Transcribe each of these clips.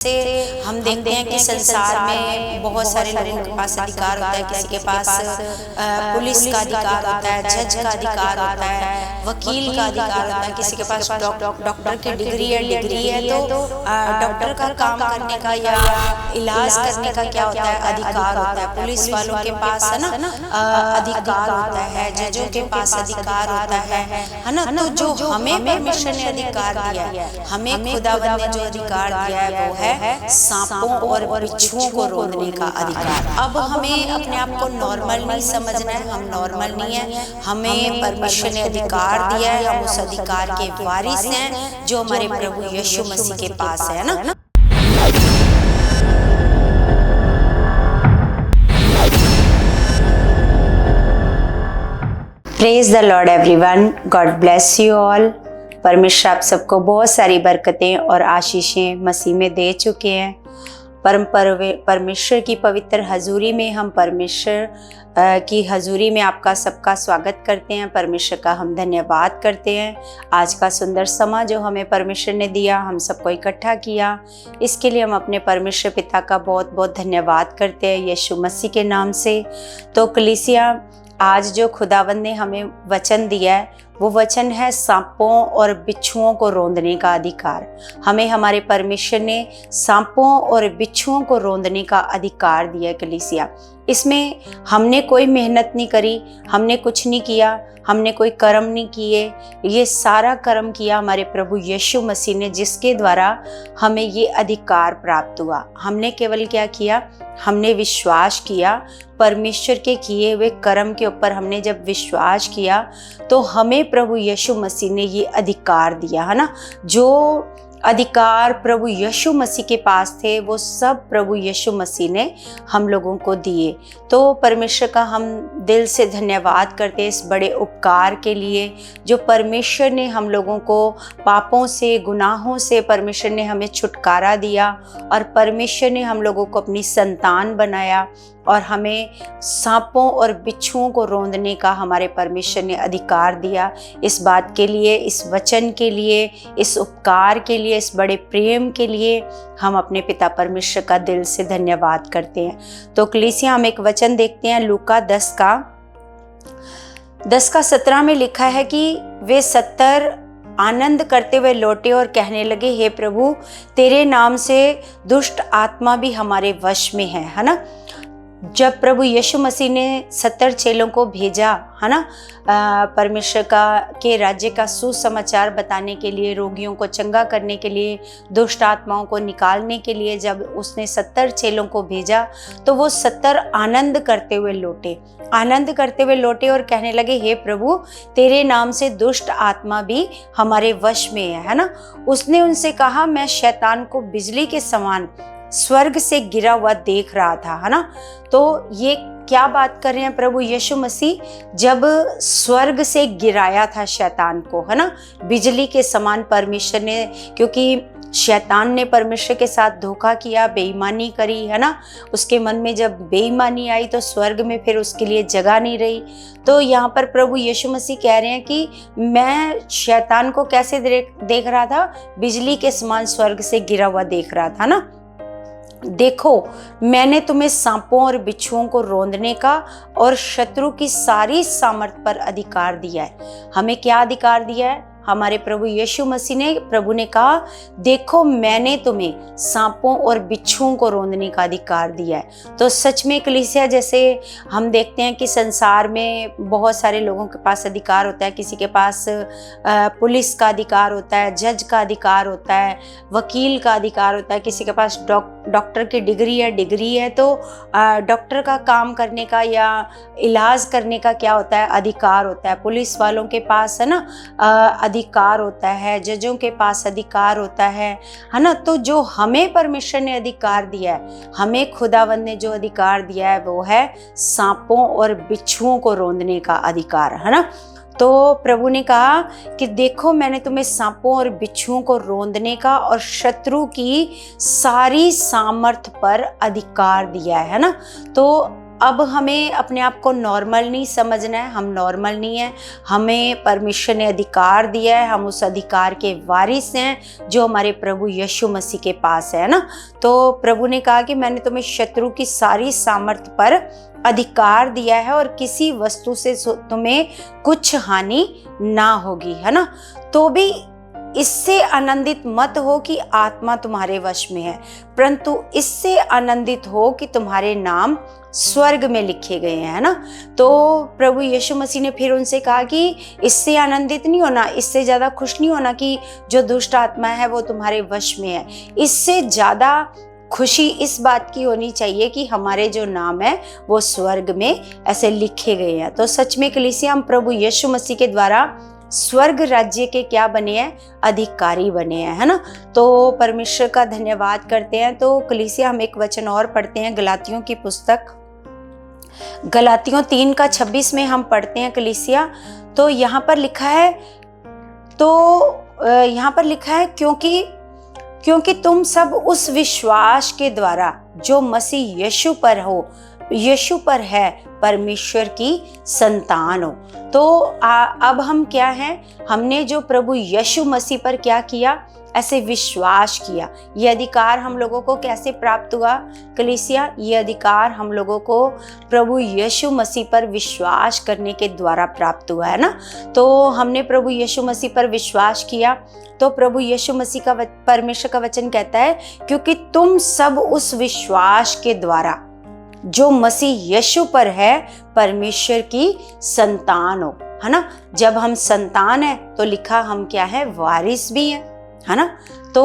से हम देखते हैं कि संसार में बहुत सारे लोगों के पास अधिकार होता है। किसी के पास पुलिस का अधिकार होता है, जज का अधिकार होता है, वकील का अधिकार होता है, किसी के पास डॉक्टर की डिग्री है तो डॉक्टर का काम करने का या इलाज करने का क्या होता है, अधिकार होता है। पुलिस वालों के पास है ना अधिकार होता है, जजों के पास अधिकार होता है ना। तो जो हमें परमेश्वर ने अधिकार दिया है, हमें खुदावंद ने जो अधिकार दिया है वो है सांपों और बिच्छुओं को रोकने का अधिकार। अब हमें अपने आप को नॉर्मल नहीं समझना है, हम नॉर्मल नहीं है। हमें परमेश्वर ने अधिकार दिया है, हम उस अधिकार के वारिस हैं जो हमारे प्रभु यीशु मसीह के पास है ना। Praise the Lord everyone, God bless you all. परमेश्वर आप सबको बहुत सारी बरकतें और आशीषें मसीह में दे चुके हैं। परमेश्वर की पवित्र हजूरी में हम परमेश्वर की हजूरी में आपका सबका स्वागत करते हैं। परमेश्वर का हम धन्यवाद करते हैं। आज का सुंदर समा जो हमें परमेश्वर ने दिया, हम सबको इकट्ठा किया, इसके लिए हम अपने परमेश्वर पिता का बहुत बहुत धन्यवाद करते हैं यीशु मसीह के नाम से। तो कलीसिया, आज जो खुदावंद ने हमें वचन दिया है वो वचन है सांपों और बिच्छुओं को रौंदने का अधिकार। हमें हमारे परमेश्वर ने सांपों और बिच्छुओं को रौंदने का अधिकार दिया है कलीसिया। इसमें हमने कोई मेहनत नहीं करी, हमने कुछ नहीं किया, हमने कोई कर्म नहीं किए। ये सारा कर्म किया हमारे प्रभु यीशु मसीह ने, जिसके द्वारा हमें ये अधिकार प्राप्त हुआ। हमने केवल क्या किया? हमने विश्वास किया। परमेश्वर के किए हुए कर्म के ऊपर हमने जब विश्वास किया तो हमें प्रभु यीशु मसीह ने ये अधिकार दिया है ना। जो अधिकार प्रभु यीशु मसीह के पास थे वो सब प्रभु यीशु मसीह ने हम लोगों को दिए। तो परमेश्वर का हम दिल से धन्यवाद करते हैं इस बड़े उपकार के लिए जो परमेश्वर ने हम लोगों को पापों से, गुनाहों से परमेश्वर ने हमें छुटकारा दिया और परमेश्वर ने हम लोगों को अपनी संतान बनाया और हमें सांपों और बिच्छुओं को रौंदने का हमारे परमेश्वर ने अधिकार दिया। इस बात के लिए, इस वचन के लिए, इस उपकार के लिए, इस बड़े प्रेम के लिए हम अपने पिता परमेश्वर का दिल से धन्यवाद करते हैं। तो कलीसिया, हम एक वचन देखते हैं लूका 10 का 17 में लिखा है कि वे 70 आनंद करते हुए लौटे और कहने लगे, हे प्रभु, तेरे नाम से दुष्ट आत्मा भी हमारे वश में है ना। जब प्रभु यीशु मसीह ने 70 चेलों को भेजा है ना, परमेश्वर के राज्य का सुसमाचार बताने के लिए, रोगियों को चंगा करने के लिए, दुष्ट आत्माओं को निकालने के लिए, जब उसने 70 चेलों को भेजा तो वो 70 आनंद करते हुए लौटे और कहने लगे, हे प्रभु, तेरे नाम से दुष्ट आत्मा भी हमारे वश में है ना। उसने उनसे कहा, मैं शैतान को बिजली के समान स्वर्ग से गिरा हुआ देख रहा था है ना। तो ये क्या बात कर रहे हैं प्रभु यीशु मसीह? जब स्वर्ग से गिराया था शैतान को है ना, बिजली के समान परमेश्वर ने, क्योंकि शैतान ने परमेश्वर के साथ धोखा किया, बेईमानी करी है ना। उसके मन में जब बेईमानी आई तो स्वर्ग में फिर उसके लिए जगह नहीं रही। तो यहाँ पर प्रभु यीशु मसीह कह रहे हैं कि मैं शैतान को कैसे देख रहा था? बिजली के समान स्वर्ग से गिरा हुआ देख रहा था ना। देखो, मैंने तुम्हें सांपों और बिच्छुओं को रौंदने का और शत्रु की सारी सामर्थ पर अधिकार दिया है। हमें क्या अधिकार दिया है? हमारे प्रभु यीशु मसीह ने, प्रभु ने कहा, देखो मैंने तुम्हें सांपों और बिच्छुओं को रौंदने का अधिकार दिया है। तो सच में कलीसिया, जैसे हम देखते हैं कि संसार में बहुत सारे लोगों के पास अधिकार होता है। किसी के पास पुलिस का अधिकार होता है, जज का अधिकार होता है, वकील का अधिकार होता है, किसी के पास डॉक्टर की डिग्री है तो डॉक्टर का काम करने का या इलाज करने का क्या होता है? अधिकार होता है। पुलिस वालों के पास है ना अधिकार होता है, जजों के पास अधिकार होता है ना। तो जो हमें परमेश्वर ने अधिकार दिया है, हमें खुदावंद ने जो अधिकार दिया है वो है सांपों और बिच्छुओं को रौंदने का अधिकार है ना। तो प्रभु ने कहा कि देखो मैंने तुम्हें सांपों और बिच्छुओं को रौंदने का और शत्रु की सारी सामर्थ पर अधिकार दिया है ना। तो अब हमें अपने आप को नॉर्मल नहीं समझना है, हम नॉर्मल नहीं है। हमें परमेश्वर ने अधिकार दिया है, हम उस अधिकार के वारिस हैं जो हमारे प्रभु यीशु मसीह के पास है ना। तो प्रभु ने कहा कि मैंने तुम्हें शत्रु की सारी सामर्थ पर अधिकार दिया है और किसी वस्तु से तुम्हें कुछ हानि ना होगी, है ना। तो भी इससे आनंदित मत हो कि आत्मा तुम्हारे वश में है, परंतु इससे आनंदित हो कि तुम्हारे नाम स्वर्ग में लिखे गए हैं, है ना। तो प्रभु यीशु मसीह ने फिर उनसे कहा कि इससे आनंदित नहीं होना, इससे ज़्यादा खुश नहीं होना कि जो दुष्ट आत्मा है वो तुम्हारे वश में है। इससे ज़्यादा खुशी इस बात की होनी चाहिए कि हमारे जो नाम है वो स्वर्ग में ऐसे लिखे गए हैं। तो सच में कलीसिया, हम प्रभु यीशु मसीह के द्वारा स्वर्ग राज्य के क्या बने हैं? अधिकारी बने हैं, है ना। तो परमेश्वर का धन्यवाद करते हैं। तो कलीसिया, हम एक वचन और पढ़ते हैं, गलातियों की पुस्तक, गलातियों 3:26 में हम पढ़ते हैं कलीसिया। तो यहाँ पर लिखा है, क्योंकि तुम सब उस विश्वास के द्वारा जो मसीह यीशु पर है परमेश्वर की संतान हो। तो अब हम क्या हैं? हमने जो प्रभु यीशु मसीह पर क्या किया? ऐसे विश्वास किया। ये अधिकार हम लोगों को कैसे प्राप्त हुआ कलीसिया? ये अधिकार हम लोगों को प्रभु यीशु मसीह पर विश्वास करने के द्वारा प्राप्त हुआ, है ना। तो हमने प्रभु यीशु मसीह पर विश्वास किया। तो प्रभु यीशु मसीह का परमेश्वर का वचन कहता है, क्योंकि तुम सब उस विश्वास के द्वारा जो मसीह यीशु पर है परमेश्वर की संतान हो, है ना। जब हम संतान है तो लिखा हम क्या है? वारिस भी हैं, है ना। तो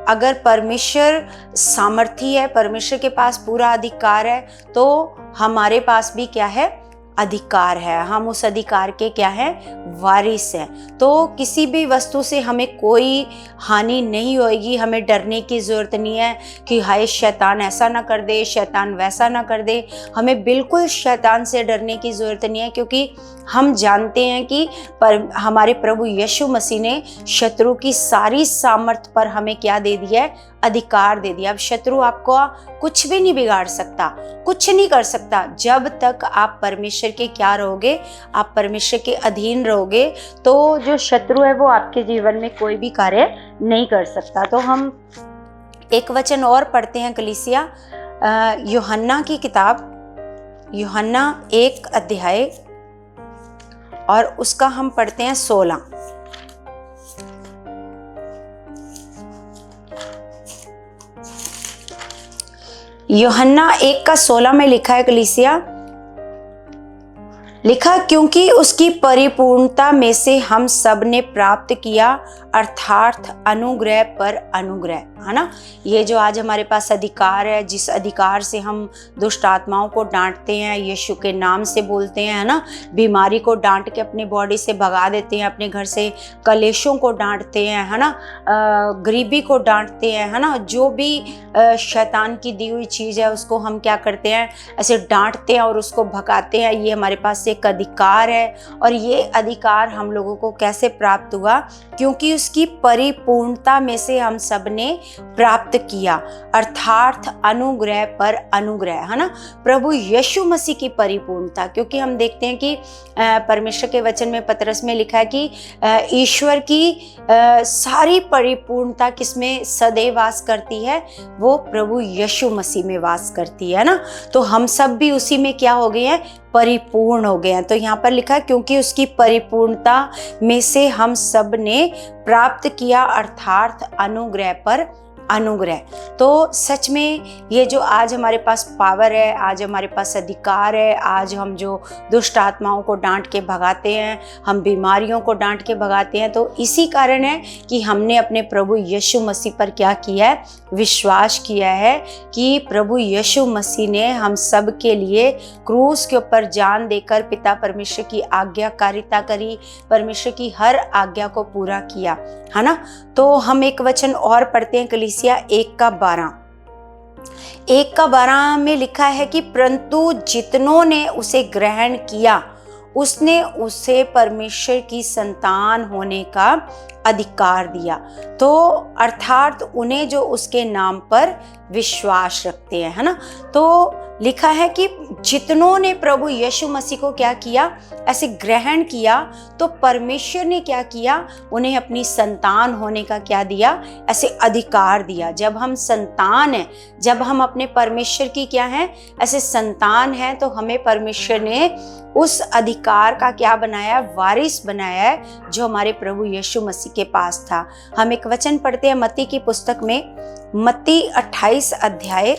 अगर परमेश्वर सामर्थी है, परमेश्वर के पास पूरा अधिकार है, तो हमारे पास भी क्या है? अधिकार है। हम उस अधिकार के क्या है? वारिस हैं। तो किसी भी वस्तु से हमें कोई हानि नहीं होगी। हमें डरने की ज़रूरत नहीं है कि हाय शैतान ऐसा ना कर दे, शैतान वैसा ना कर दे। हमें बिल्कुल शैतान से डरने की ज़रूरत नहीं है, क्योंकि हम जानते हैं कि हमारे प्रभु यीशु मसीह ने शत्रु की सारी सामर्थ पर हमें क्या दे दिया है? अधिकार दे दिया। अब शत्रु आपको कुछ भी नहीं बिगाड़ सकता, कुछ नहीं कर सकता। जब तक आप परमेश्वर के क्या रहोगे? आप परमेश्वर के अधीन रहोगे, तो जो शत्रु है वो आपके जीवन में कोई भी कार्य नहीं कर सकता। तो हम एक वचन और पढ़ते हैं कलीसिया, यूहन्ना की किताब, यूहन्ना 1 अध्याय और उसका हम पढ़ते हैं 16। यूहन्ना 1:16 में लिखा है कलीसिया, लिखा, क्योंकि उसकी परिपूर्णता में से हम सब ने प्राप्त किया, अर्थात अनुग्रह पर अनुग्रह, है ना। ये जो आज हमारे पास अधिकार है, जिस अधिकार से हम दुष्ट आत्माओं को डांटते हैं, यीशु के नाम से बोलते हैं, है ना, बीमारी को डांट के अपनी बॉडी से भगा देते हैं, अपने घर से कलेशों को डांटते हैं, है ना, गरीबी को डांटते हैं, है ना, जो भी शैतान की दी हुई चीज़ है उसको हम क्या करते हैं? ऐसे डांटते हैं और उसको भगाते हैं। ये हमारे पास एक अधिकार है। और ये अधिकार हम लोगों को कैसे प्राप्त हुआ? क्योंकि उसकी परिपूर्णता में से हम सब ने प्राप्त किया, अर्थात अनुग्रह पर अनुग्रह, है ना। प्रभु यीशु मसीह की परिपूर्णता, क्योंकि हम देखते हैं कि परमेश्वर के वचन में पतरस में लिखा है कि ईश्वर की सारी परिपूर्णता किसमें सदैव वास करती है? वो प्रभु यीशु मसीह में वास करती है ना। तो हम सब भी उसी में क्या हो गए हैं? परिपूर्ण हो गए हैं। तो यहाँ पर लिखा है, क्योंकि उसकी परिपूर्णता में से हम सब ने प्राप्त किया, अर्थात अनुग्रह पर अनुग्रह। तो सच में ये जो आज हमारे पास पावर है, आज हमारे पास अधिकार है, आज हम जो दुष्ट आत्माओं को डांट के भगाते हैं, हम बीमारियों को डांट के भगाते हैं, तो इसी कारण है कि हमने अपने प्रभु यीशु मसीह पर क्या किया है? विश्वास किया है कि प्रभु यीशु मसीह ने हम सब के लिए क्रूस के ऊपर जान देकर पिता परमेश्वर की आज्ञाकारिता करी, परमेश्वर की हर आज्ञा को पूरा किया, है ना। तो हम एक वचन और पढ़ते हैं कलीसिया 1:12। 1:12 में लिखा है कि परंतु जितनों ने उसे ग्रहण किया उसने उसे परमेश्वर की संतान होने का अधिकार दिया। तो अर्थात उन्हें जो उसके नाम पर विश्वास रखते हैं, है ना। तो लिखा है कि जितनों ने प्रभु यीशु मसीह को क्या किया, ऐसे ग्रहण किया, तो परमेश्वर ने क्या किया, उन्हें अपनी संतान होने का क्या दिया, ऐसे अधिकार दिया। जब हम संतान हैं, जब हम अपने परमेश्वर की क्या हैं, ऐसे संतान हैं, तो हमें परमेश्वर ने उस अधिकार का क्या बनाया, वारिस बनाया है, जो हमारे प्रभु यीशु मसीह के पास था। हम एक वचन पढ़ते हैं मत्ती की पुस्तक में, मत्ती 28 अध्याय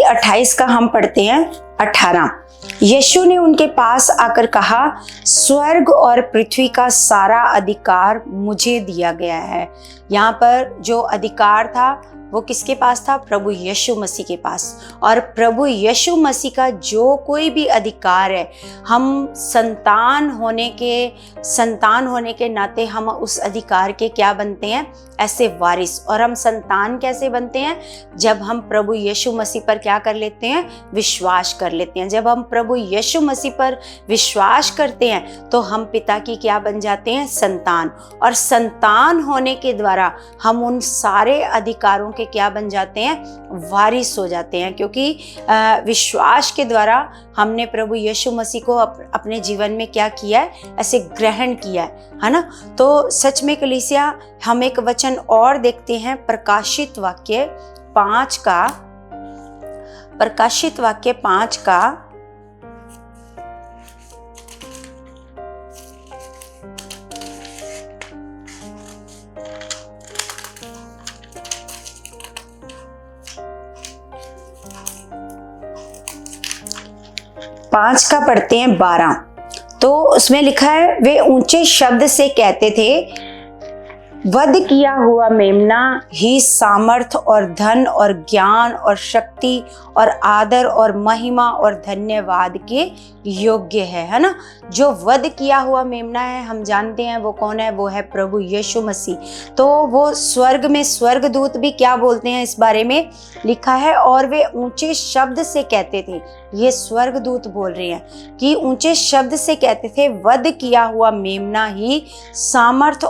28 का हम पढ़ते हैं 18। यीशु ने उनके पास आकर कहा, स्वर्ग और पृथ्वी का सारा अधिकार मुझे दिया गया है। यहाँ पर जो अधिकार था वो किसके पास था, प्रभु यीशु मसीह के पास। और प्रभु यीशु मसीह का जो कोई भी अधिकार है, हम संतान होने के नाते हम उस अधिकार के क्या बनते हैं, ऐसे वारिस। और हम संतान कैसे बनते हैं, जब हम प्रभु यीशु मसीह पर क्या कर लेते हैं, विश्वास कर लेते हैं। जब हम प्रभु यीशु मसीह पर विश्वास करते हैं तो हम पिता की क्या बन जाते हैं, संतान। और संतान होने के द्वारा हम उन सारे अधिकारों के क्या बन जाते हैं, वारिस हो जाते हैं। क्योंकि विश्वास के द्वारा हमने प्रभु यीशु मसीह को अपने जीवन में क्या किया है, ऐसे ग्रहण किया है ना। तो सच में कलीसिया, हम एक वचन और देखते हैं प्रकाशित वाक्य 5 का 5 का पढ़ते हैं 12। तो उसमें लिखा है, वे ऊंचे शब्द से कहते थे, वध किया हुआ मेमना ही सामर्थ और धन और ज्ञान और शक्ति और आदर और महिमा और धन्यवाद के योग्य है ना। जो वध किया हुआ मेमना है, हम जानते हैं वो कौन है, वो है प्रभु यीशु मसीह। तो वो स्वर्ग में स्वर्गदूत भी क्या बोलते हैं, इस बारे में लिखा है, और वे ऊंचे शब्द से कहते थे, ये स्वर्गदूत बोल रहे हैं कि ऊंचे शब्द से कहते थे, वध किया हुआ मेमना ही सामर्थ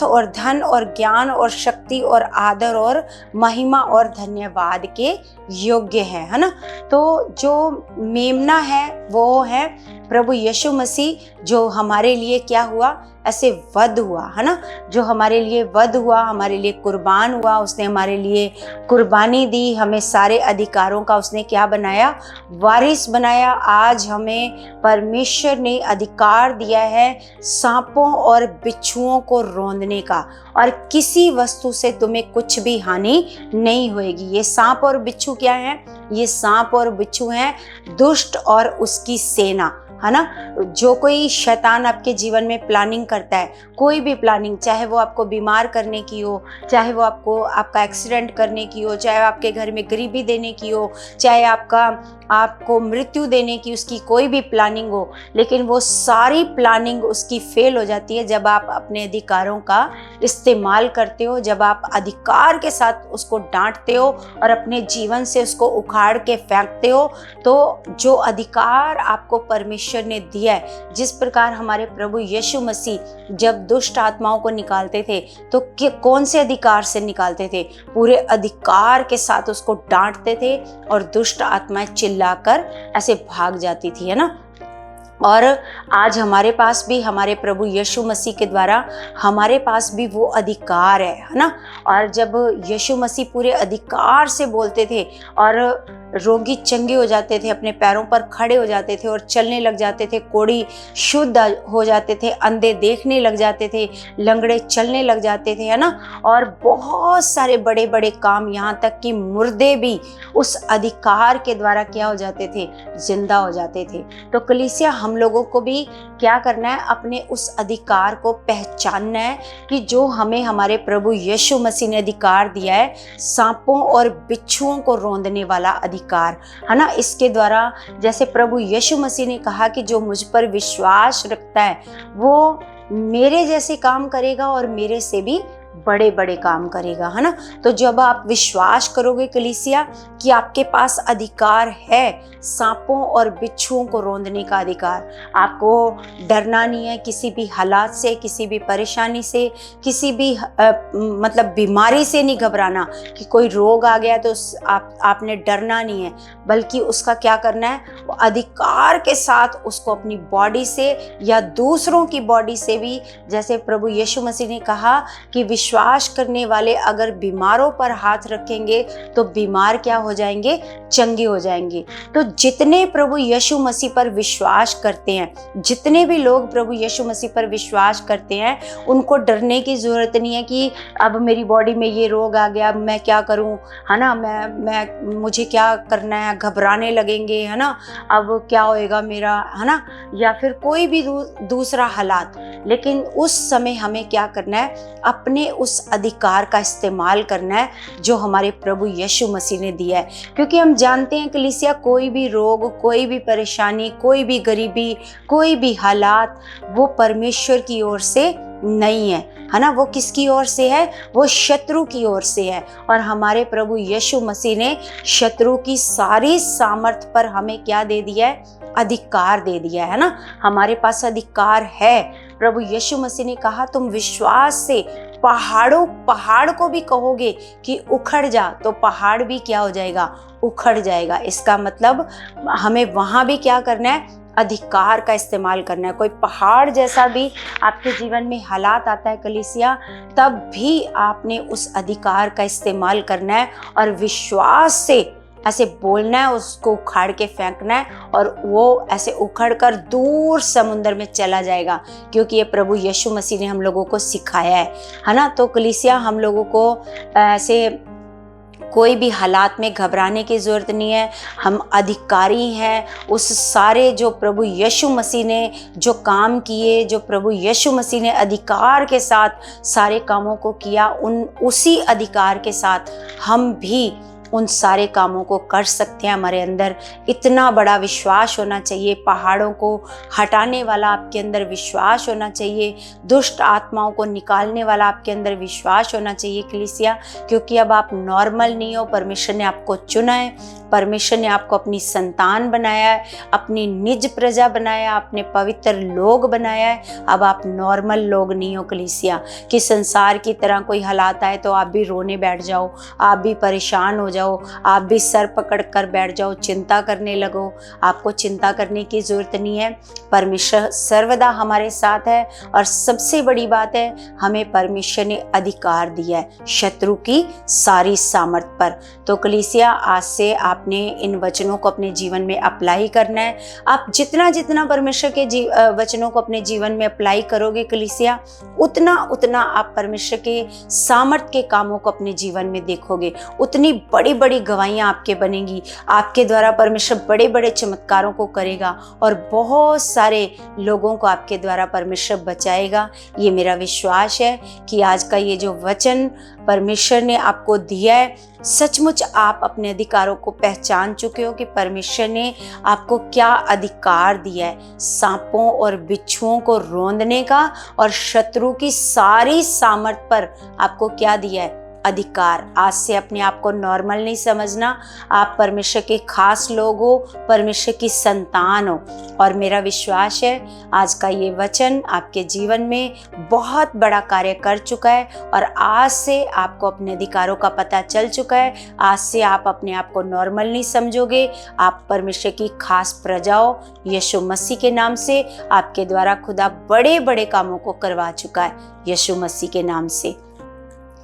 और धन और ज्ञान और शक्ति और आदर और महिमा और धन्यवाद के योग्य है ना। तो जो मेमना है वो है प्रभु यीशु मसीह, जो हमारे लिए क्या हुआ, ऐसे वध हुआ है ना। जो हमारे लिए वध हुआ, हमारे लिए कुर्बान हुआ, उसने हमारे लिए कुर्बानी दी, हमें सारे अधिकारों का उसने क्या बनाया, वारिस बनाया। आज हमें परमेश्वर ने अधिकार दिया है सांपों और बिच्छुओं को रौंदने का, और किसी वस्तु से तुम्हें कुछ भी हानि नहीं होएगी। ये सांप और बिच्छू क्या है, ये सांप और बिच्छू हैं दुष्ट और उसकी सेना, है ना। जो कोई शैतान आपके जीवन में प्लानिंग करता है, कोई भी प्लानिंग, चाहे वो आपको बीमार करने की हो, चाहे वो आपका एक्सीडेंट करने की हो, चाहे आपके घर में गरीबी देने की हो, चाहे आपको मृत्यु देने की उसकी कोई भी प्लानिंग हो, लेकिन वो सारी प्लानिंग उसकी फेल हो जाती है जब आप अपने अधिकारों का इस्तेमाल करते हो, जब आप अधिकार के साथ उसको डांटते हो और अपने जीवन से उसको उखाड़ के फेंकते हो। तो जो अधिकार आपको परमेश्वर ने दिया है, जिस प्रकार हमारे प्रभु यीशु मसीह जब दुष्ट आत्माओं को निकालते थे तो कौन से अधिकार से निकालते थे, पूरे अधिकार के साथ उसको डांटते थे और दुष्ट आत्माएं चिल्लाकर ऐसे भाग जाती थी, है ना। और आज हमारे पास भी हमारे प्रभु यीशु मसीह के द्वारा हमारे पास भी वो अधिकार है ना। और जब यीशु मसीह पूरे अधिकार से बोलते थे और रोगी चंगे हो जाते थे, अपने पैरों पर खड़े हो जाते थे और चलने लग जाते थे, कोढ़ी शुद्ध हो जाते थे, अंधे देखने लग जाते थे, लंगड़े चलने लग जाते थे, है ना। और बहुत सारे बड़े बड़े काम, यहाँ तक कि मुर्दे भी उस अधिकार के द्वारा क्या हो जाते थे, जिंदा हो जाते थे। तो कलीसिया, हम लोगों को भी क्या करना है, अपने उस अधिकार को पहचानना है कि जो हमें हमारे प्रभु यीशु मसीह ने अधिकार दिया है, सांपों और बिच्छुओं को रौंदने वाला अधिकार, है ना। इसके द्वारा जैसे प्रभु यीशु मसीह ने कहा कि जो मुझ पर विश्वास रखता है वो मेरे जैसे काम करेगा और मेरे से भी बड़े बड़े काम करेगा, है ना। तो जब आप विश्वास करोगे कलीसिया कि आपके पास अधिकार है, सांपों और बिच्छुओं को रौंदने का अधिकार, आपको डरना नहीं है किसी भी हालात से, किसी भी परेशानी से, किसी भी मतलब बीमारी से नहीं घबराना कि कोई रोग आ गया तो आपने डरना नहीं है, बल्कि उसका क्या करना है, वो अधिकार के साथ उसको अपनी बॉडी से या दूसरों की बॉडी से भी, जैसे प्रभु यीशु मसीह ने कहा कि विश्वास करने वाले अगर बीमारों पर हाथ रखेंगे तो बीमार क्या हो जाएंगे, चंगे हो जाएंगे। तो जितने प्रभु यीशु मसीह पर विश्वास करते हैं, जितने भी लोग प्रभु यीशु मसीह पर विश्वास करते हैं, उनको डरने की जरूरत नहीं है कि अब मेरी बॉडी में ये रोग आ गया, मैं क्या करूं, है ना, मैं मुझे क्या करना है, घबराने लगेंगे, है ना, अब क्या होएगा मेरा, है ना, या फिर कोई भी दूसरा हालात। लेकिन उस समय हमें क्या करना है, अपने उस अधिकार का इस्तेमाल करना है जो हमारे प्रभु यीशु मसीह ने दिया है। क्योंकि हम जानते हैं कलीसिया, कोई भी रोग, कोई भी परेशानी, कोई भी गरीबी, कोई भी हालात वो परमेश्वर की ओर से नहीं है ना। वो किसकी ओर से है, वो शत्रु की ओर से है। और हमारे प्रभु यीशु मसीह ने शत्रु की सारी सामर्थ पर हमें क्या दे दिया है, अधिकार दे दिया है ना। हमारे पास अधिकार है। प्रभु यीशु मसीह ने कहा तुम विश्वास से पहाड़ को भी कहोगे कि उखड़ जा, तो पहाड़ भी क्या हो जाएगा, उखड़ जाएगा। इसका मतलब हमें वहां भी क्या करना है, अधिकार का इस्तेमाल करना है। कोई पहाड़ जैसा भी आपके जीवन में हालात आता है कलीसिया, तब भी आपने उस अधिकार का इस्तेमाल करना है और विश्वास से ऐसे बोलना है, उसको उखाड़ के फेंकना है और वो ऐसे उखड़ कर दूर समुद्र में चला जाएगा, क्योंकि ये प्रभु यीशु मसीह ने हम लोगों को सिखाया है ना। तो कलीसिया, हम लोगों को ऐसे कोई भी हालात में घबराने की ज़रूरत नहीं है। हम अधिकारी हैं उस सारे जो प्रभु यीशु मसीह ने जो काम किए, जो प्रभु यीशु मसीह ने अधिकार के साथ सारे कामों को किया, उसी अधिकार के साथ हम भी उन सारे कामों को कर सकते हैं। हमारे अंदर इतना बड़ा विश्वास होना चाहिए, पहाड़ों को हटाने वाला आपके अंदर विश्वास होना चाहिए, दुष्ट आत्माओं को निकालने वाला आपके अंदर विश्वास होना चाहिए कलीसिया। क्योंकि अब आप नॉर्मल नहीं हो, परमेश्वर ने आपको चुना है, परमेश्वर ने आपको अपनी संतान बनाया है, अपनी निज प्रजा बनाया, अपने पवित्र लोग बनाया है। अब आप नॉर्मल लोग नहीं हो कलीसिया कि संसार की तरह कोई हालात आए तो आप भी रोने बैठ जाओ, आप भी परेशान हो जाओ, आप भी सर पकड़ कर बैठ जाओ, चिंता करने लगो। आपको चिंता करने की जरूरत नहीं है। परमेश्वर सर्वदा हमारे साथ है। और सबसे बड़ी बात है, हमें परमेश्वर ने अधिकार दिया है शत्रु की सारी सामर्थ पर। तो कलीसिया, आज से आपने इन वचनों को अपने जीवन में अप्लाई करना है। आप जितना जितना परमेश्वर के वचनों को अपने जीवन में अप्लाई करोगे कलीसिया, उतना उतना आप परमेश्वर के सामर्थ के कामों को अपने जीवन में देखोगे, उतनी बड़ी बड़ी गवाहियां आपके बनेंगी। आपके द्वारा परमेश्वर बड़े बड़े चमत्कारों को करेगा और बहुत सारे लोगों को आपके द्वारा परमेश्वर बचाएगा। ये मेरा विश्वास है कि आज का ये जो वचन परमेश्वर ने आपको दिया है, सचमुच आप अपने अधिकारों को पहचान चुके हो कि परमेश्वर ने आपको क्या अधिकार दिया है, सांपों और बिच्छुओं को रौंदने का, और शत्रु की सारी सामर्थ पर आपको क्या दिया है, अधिकार। आज से अपने आप को नॉर्मल नहीं समझना, आप परमेश्वर के खास लोग हो, परमेश्वर की संतान हो। और मेरा विश्वास है आज का ये वचन आपके जीवन में बहुत बड़ा कार्य कर चुका है और आज से आपको अपने अधिकारों का पता चल चुका है। आज से आप अपने आप को नॉर्मल नहीं समझोगे, आप परमेश्वर की खास प्रजा हो। यीशु मसीह के नाम से आपके द्वारा खुदा बड़े बड़े कामों को करवा चुका है, यीशु मसीह के नाम से।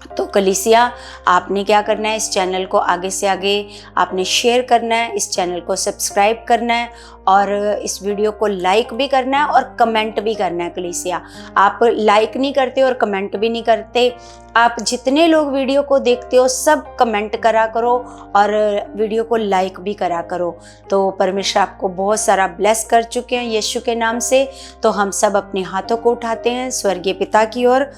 तो कलीसिया, आपने क्या करना है, इस चैनल को आगे से आगे आपने शेयर करना है, इस चैनल को सब्सक्राइब करना है और इस वीडियो को लाइक भी करना है और कमेंट भी करना है। कलीसिया, आप लाइक नहीं करते और कमेंट भी नहीं करते। आप जितने लोग वीडियो को देखते हो सब कमेंट करा करो और वीडियो को लाइक भी करा करो। तो परमेश्वर आपको बहुत सारा ब्लेस कर चुके हैं यीशु के नाम से। तो हम सब अपने हाथों को उठाते हैं स्वर्गीय पिता की ओर।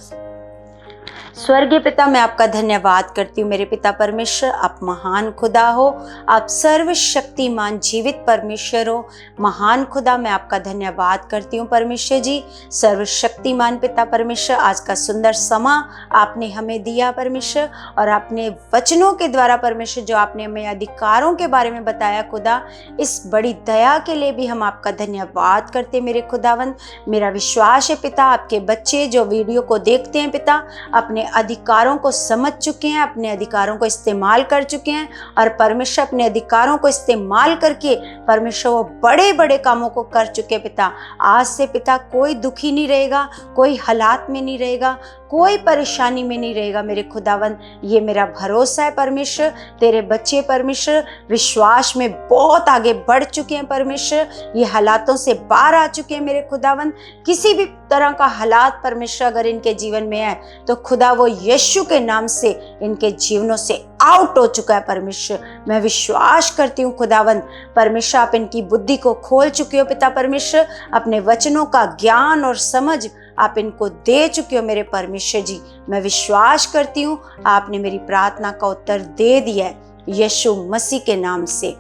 स्वर्गीय पिता, मैं आपका धन्यवाद करती हूँ मेरे पिता परमेश्वर। आप महान खुदा हो, आप सर्वशक्तिमान जीवित परमेश्वर हो। महान खुदा, मैं आपका धन्यवाद करती हूँ परमेश्वर जी। सर्वशक्तिमान पिता परमेश्वर, आज का सुंदर समा आपने हमें दिया परमेश्वर, और आपने वचनों के द्वारा परमेश्वर जो आपने हमें अधिकारों के बारे में बताया खुदा, इस बड़ी दया के लिए भी हम आपका धन्यवाद करते हैं मेरे खुदावंद। मेरा विश्वास है पिता, आपके बच्चे जो वीडियो को देखते हैं पिता, अपने अधिकारों को समझ चुके हैं, अपने अधिकारों को इस्तेमाल कर चुके हैं, और परमेश्वर अपने अधिकारों को इस्तेमाल करके परमेश्वर वो बड़े बड़े कामों को कर चुके पिता। आज से पिता कोई दुखी नहीं रहेगा, कोई हालात में नहीं रहेगा, कोई परेशानी में नहीं रहेगा मेरे खुदावन। ये मेरा भरोसा है परमेश्वर। तेरे बच्चे परमेश्वर विश्वास में बहुत आगे बढ़ चुके हैं परमेश्वर, ये हालातों से बाहर आ चुके हैं मेरे खुदावन। किसी भी तरह का हालात परमेश्वर अगर इनके जीवन में है तो खुदा वो यीशु के नाम से इनके जीवनों से आउट हो चुका है परमेश्वर। मैं विश्वास करती हूँ खुदावन परमेश्वर, आप इनकी बुद्धि को खोल चुके हो पिता परमेश्वर। अपने वचनों का ज्ञान और समझ आप इनको दे चुके हो मेरे परमेश्वर जी। मैं विश्वास करती हूँ आपने मेरी प्रार्थना का उत्तर दे दिया है यीशु मसीह के नाम से।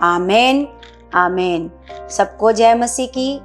आमीन आमीन। सबको जय मसीह की।